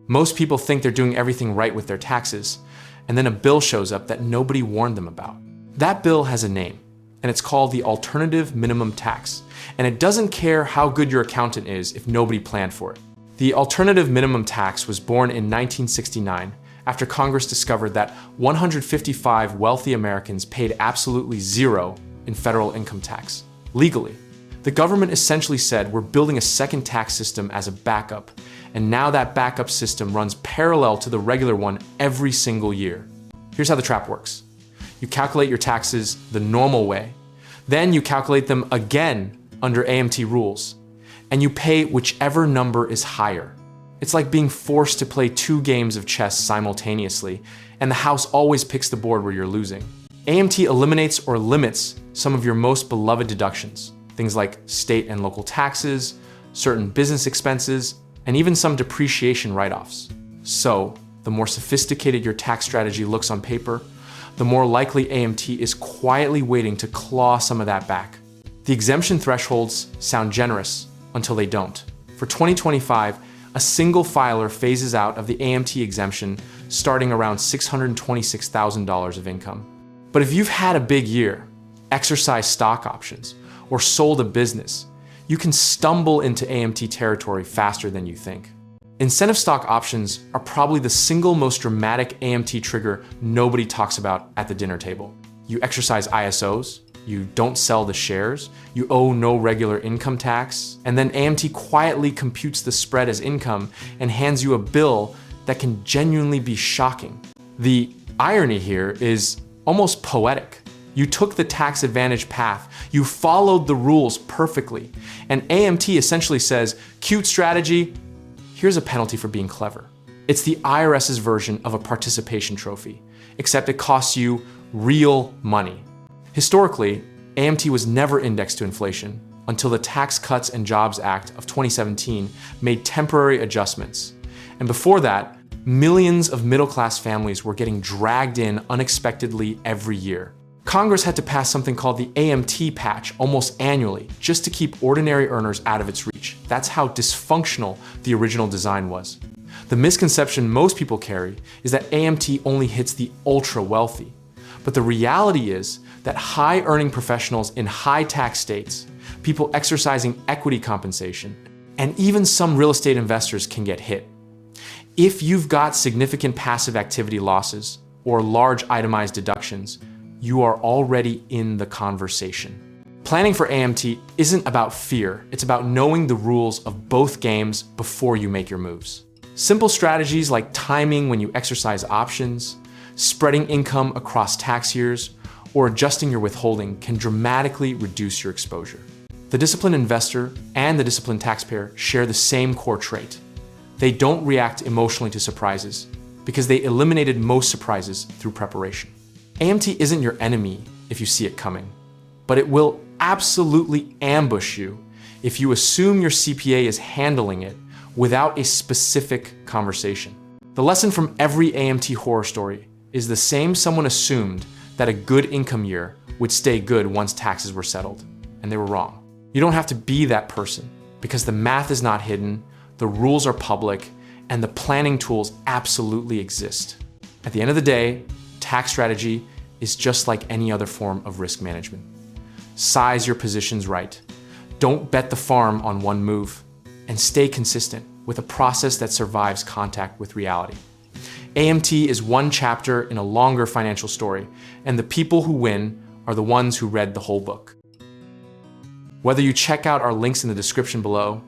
Most people think they're doing everything right with their taxes, and then a bill shows up that nobody warned them about. That bill has a name, and it's called the Alternative Minimum Tax, and it doesn't care how good your accountant is if nobody planned for it. The Alternative Minimum Tax was born in 1969 after Congress discovered that 155 wealthy Americans paid absolutely zero in federal income tax, legally. The government essentially said, we're building a second tax system as a backup, and now that backup system runs parallel to the regular one every single year. Here's how the trap works. You calculate your taxes the normal way, then you calculate them again under AMT rules, and you pay whichever number is higher. It's like being forced to play 2 games of chess simultaneously, and the house always picks the board where you're losing. AMT eliminates or limits some of your most beloved deductions, things like state and local taxes, certain business expenses, and even some depreciation write-offs. So, the more sophisticated your tax strategy looks on paper, the more likely AMT is quietly waiting to claw some of that back. The exemption thresholds sound generous until they don't. For 2025, a single filer phases out of the AMT exemption starting around $626,000 of income. But if you've had a big year, exercised stock options, or sold a business, you can stumble into AMT territory faster than you think. Incentive stock options are probably the single most dramatic AMT trigger nobody talks about at the dinner table. You exercise ISOs, you don't sell the shares, you owe no regular income tax, and then AMT quietly computes the spread as income and hands you a bill that can genuinely be shocking. The irony here is almost poetic. You took the tax advantage path, you followed the rules perfectly, and AMT essentially says, cute strategy, here's a penalty for being clever. It's the IRS's version of a participation trophy, except it costs you real money. Historically, AMT was never indexed to inflation until the Tax Cuts and Jobs Act of 2017 made temporary adjustments. And before that, millions of middle-class families were getting dragged in unexpectedly every year. Congress had to pass something called the AMT patch almost annually just to keep ordinary earners out of its reach. That's how dysfunctional the original design was. The misconception most people carry is that AMT only hits the ultra-wealthy. But the reality is that high-earning professionals in high-tax states, people exercising equity compensation, and even some real estate investors can get hit. If you've got significant passive activity losses or large itemized deductions, you are already in the conversation. Planning for AMT isn't about fear, it's about knowing the rules of both games before you make your moves. Simple strategies like timing when you exercise options, spreading income across tax years, or adjusting your withholding can dramatically reduce your exposure. The disciplined investor and the disciplined taxpayer share the same core trait. They don't react emotionally to surprises because they eliminated most surprises through preparation. AMT isn't your enemy if you see it coming, but it will absolutely ambush you if you assume your CPA is handling it without a specific conversation. The lesson from every AMT horror story is the same someone assumed that a good income year would stay good once taxes were settled, and they were wrong. You don't have to be that person because the math is not hidden, the rules are public, and the planning tools absolutely exist. At the end of the day, tax strategy is just like any other form of risk management. Size your positions right. Don't bet the farm on one move, and stay consistent with a process that survives contact with reality. AMT is one chapter in a longer financial story, and the people who win are the ones who read the whole book. Whether you check out our links in the description below,